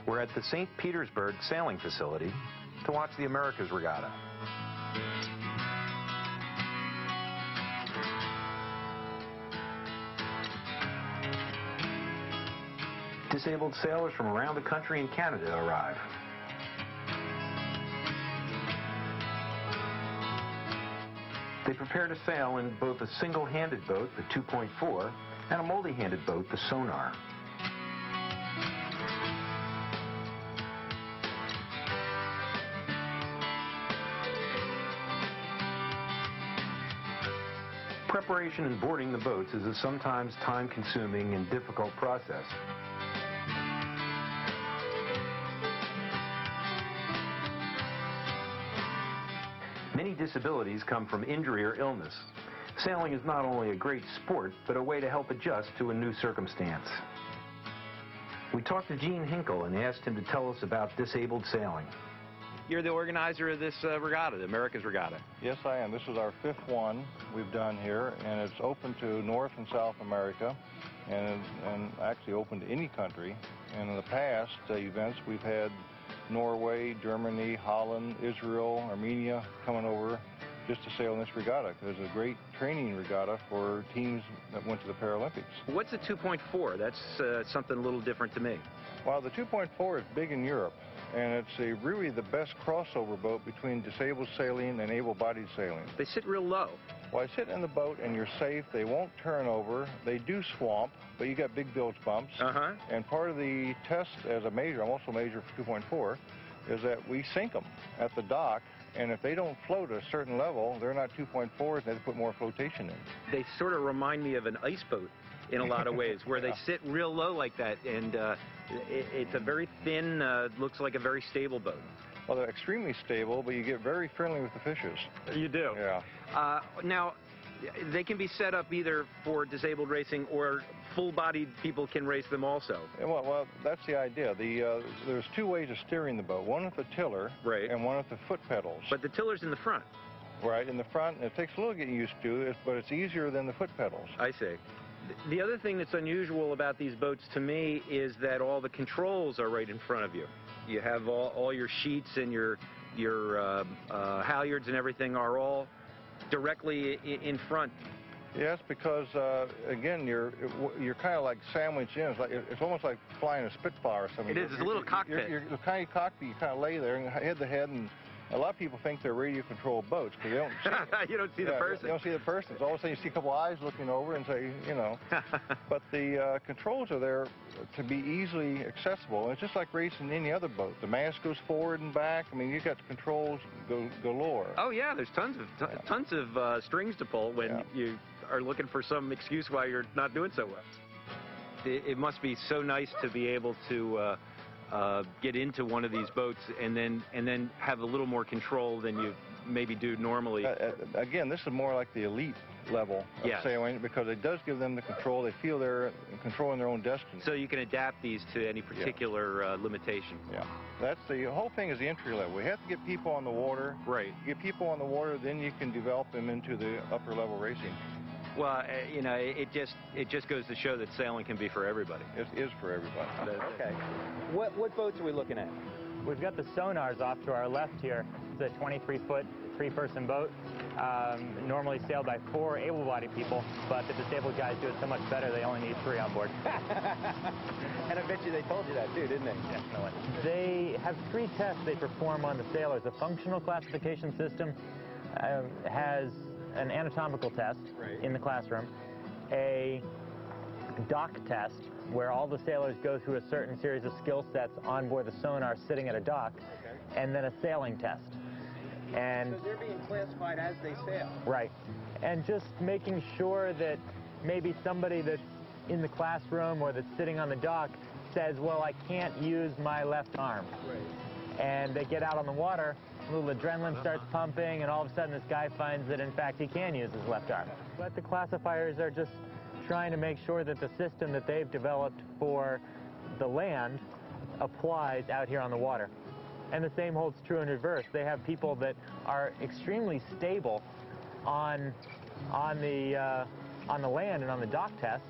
We're at the St. Petersburg sailing facility to watch the Americas Regatta. Disabled sailors from around the country and Canada arrive. They prepare to sail in both a single-handed boat, the 2.4, and a multi-handed boat, the Sonar. Preparation and boarding the boats is a sometimes time-consuming and difficult process. Many disabilities come from injury or illness. Sailing is not only a great sport, but a way to help adjust to a new circumstance. We talked to Gene Hinkle and asked him to tell us about disabled sailing. You're the organizer of this regatta, the Americas Regatta. Yes, I am. This is our 5th one we've done here, and it's open to North and South America, and actually open to any country. And in the past events, we've had Norway, Germany, Holland, Israel, Armenia coming over just to sail in this regatta, because it's a great training regatta for teams that went to the Paralympics. What's a 2.4? That's something a little different to me. Well, the 2.4 is big in Europe, and it's really the best crossover boat between disabled sailing and able-bodied sailing. They sit real low. Well, I sit in the boat and you're safe. They won't turn over. They do swamp, but you got big bilge bumps. And part of the test as a major, I'm also a major for 2.4, is that we sink them at the dock, and if they don't float at a certain level, they're not 2.4s, they have to put more flotation in. They sort of remind me of an ice boat in a lot of ways, where they sit real low like that, and it's a very thin, looks like a very stable boat. Well, they're extremely stable, but you get very friendly with the fishes. You do? Yeah. Now, they can be set up either for disabled racing or full-bodied people can race them also. Well, that's the idea. There's 2 ways of steering the boat. One with the tiller, right, and one with the foot pedals. But the tiller's in the front. Right, in the front, and it takes a little getting used to, but it's easier than the foot pedals. I see. The other thing that's unusual about these boats to me is that all the controls are right in front of you. You have all your sheets and your halyards and everything are all directly in front. Yes, because again, you're kind of like sandwiched in. It's almost like flying a Spitfire or something. It is. It's a little cockpit. You're the kind of cockpit. You kind of lay there and head to head, and a lot of people think they're radio-controlled boats because they don't see You don't see the person. You don't see the person. So all of a sudden you see a couple eyes looking over and say, you know. But the controls are there to be easily accessible. It's just like racing any other boat. The mast goes forward and back. I mean, you got the controls galore. Oh yeah, there's tons of strings to pull when you are looking for some excuse why you're not doing so well. It must be so nice to be able to get into one of these boats and then have a little more control than you maybe do normally. Again, this is more like the elite level of sailing, because it does give them the control. They feel they're controlling their own destiny. So you can adapt these to any particular limitation. Yeah, that's the whole thing, is the entry level. We have to get people on the water. Right. You get people on the water, then you can develop them into the upper level racing. Well, you know, it just goes to show that sailing can be for everybody. It is for everybody. Okay. What boats are we looking at? We've got the Sonars off to our left here. It's a 23-foot, 3-person boat, normally sailed by 4 able-bodied people, but the disabled guys do it so much better they only need 3 on board. And I bet you they told you that too, didn't they? Definitely. They have 3 tests they perform on the sailors. The functional classification system has an anatomical test in the classroom, a dock test where all the sailors go through a certain series of skill sets on board the Sonar sitting at a dock, and then a sailing test. And so they're being classified as they sail. Right. And just making sure that maybe somebody that's in the classroom or that's sitting on the dock says, well, I can't use my left arm. Right. And they get out on the water, a little adrenaline starts pumping, and all of a sudden this guy finds that in fact he can use his left arm. But the classifiers are just trying to make sure that the system that they've developed for the land applies out here on the water. And the same holds true in reverse. They have people that are extremely stable on the land and on the dock test,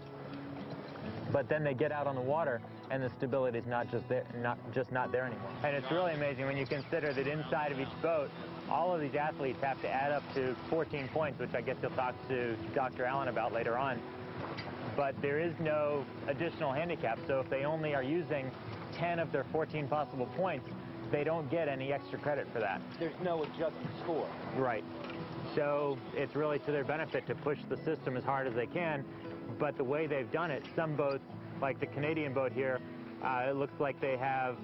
but then they get out on the water and the stability is not just not there anymore. And it's really amazing when you consider that inside of each boat, all of these athletes have to add up to 14 points, which I guess you'll talk to Dr. Allen about later on. But there is no additional handicap, so if they only are using 10 of their 14 possible points, they don't get any extra credit for that. There's no adjusted score. Right. So it's really to their benefit to push the system as hard as they can, but the way they've done it, some boats, like the Canadian boat here, it looks like they have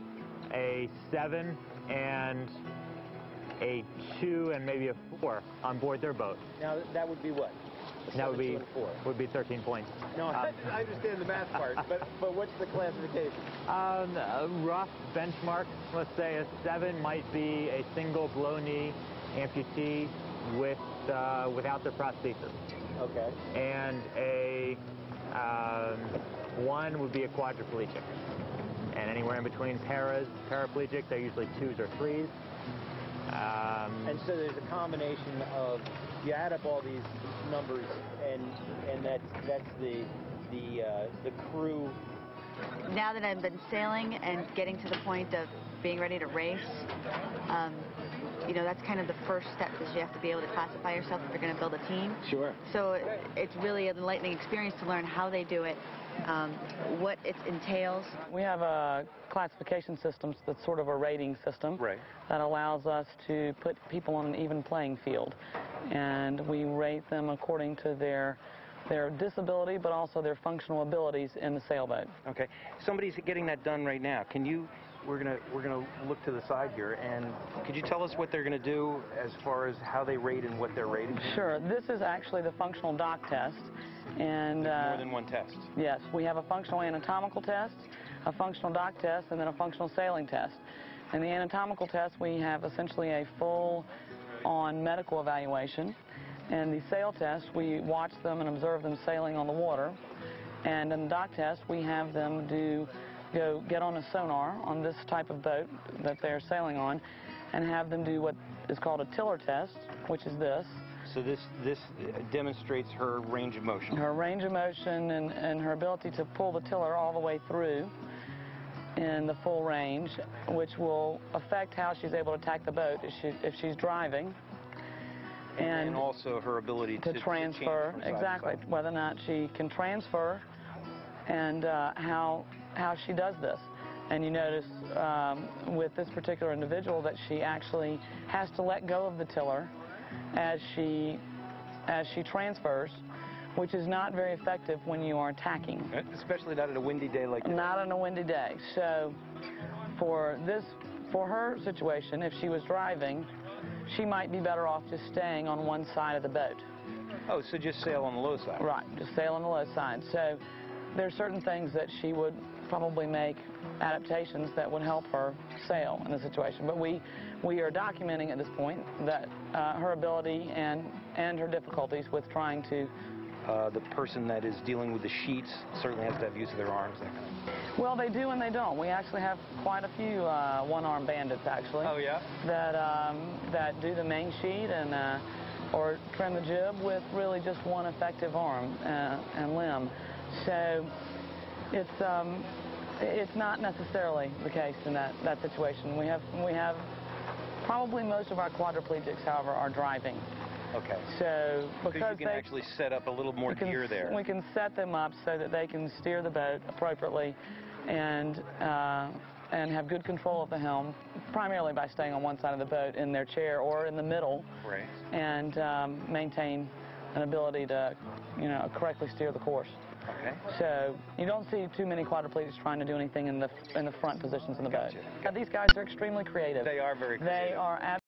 a 7 and a 2 and maybe a 4 on board their boat. Now that would be what? That would be 13 points. No, I understand the math part, but what's the classification? A rough benchmark, let's say a 7 might be a single below knee amputee without their prosthesis. Okay. And a 1 would be a quadriplegic. And anywhere in between paraplegic, they're usually 2s or 3s. And so there's a combination of, you add up all these numbers, and that's the crew. Now that I've been sailing and getting to the point of being ready to race, you know, that's kind of the first step, is you have to be able to classify yourself if you're going to build a team. Sure. So it's really an enlightening experience to learn how they do it, what it entails. We have a classification system that's sort of a rating system that allows us to put people on an even playing field. And we rate them according to their disability, but also their functional abilities in the sailboat. Okay. Somebody's getting that done right now. Can you? We're gonna look to the side here, and could you tell us what they're gonna do as far as how they rate and what they're rating? Sure. This is actually the functional dock test, and there's more than one test. Yes, we have a functional anatomical test, a functional dock test, and then a functional sailing test. In the anatomical test, we have essentially a full-on medical evaluation. And the sail test, we watch them and observe them sailing on the water. And in the dock test, we have them go get on a sonar on this type of boat that they're sailing on, and have them do what is called a tiller test, which is this. So this demonstrates her range of motion. Her range of motion and her ability to pull the tiller all the way through in the full range, which will affect how she's able to attack the boat if she's driving. And also her ability to transfer, exactly, whether or not she can transfer, and how she does this. And you notice with this particular individual that she actually has to let go of the tiller as she transfers, which is not very effective when you are attacking. Especially not on a windy day like this. Not on a windy day. So for her situation, if she was driving, she might be better off just staying on one side of the boat. Oh, so just sail on the low side. Right, just sail on the low side. So there are certain things that she would probably make adaptations that would help her sail in the situation. But we are documenting at this point that her ability and her difficulties with trying to... The person that is dealing with the sheets certainly has to have use of their arms there. Well, they do and they don't. We actually have quite a few one-arm bandits, actually. Oh, yeah? That do the main sheet and or trim the jib with really just one effective arm and limb. So it's not necessarily the case in that situation. We have probably most of our quadriplegics, however, are driving. Okay. So because you can actually set up a little more gear there. We can set them up so that they can steer the boat appropriately and have good control of the helm, primarily by staying on one side of the boat in their chair or in the middle, and maintain an ability to, correctly steer the course. Okay. So you don't see too many quadriplegics trying to do anything in the front positions in the boat. These guys are extremely creative. They are very creative. They are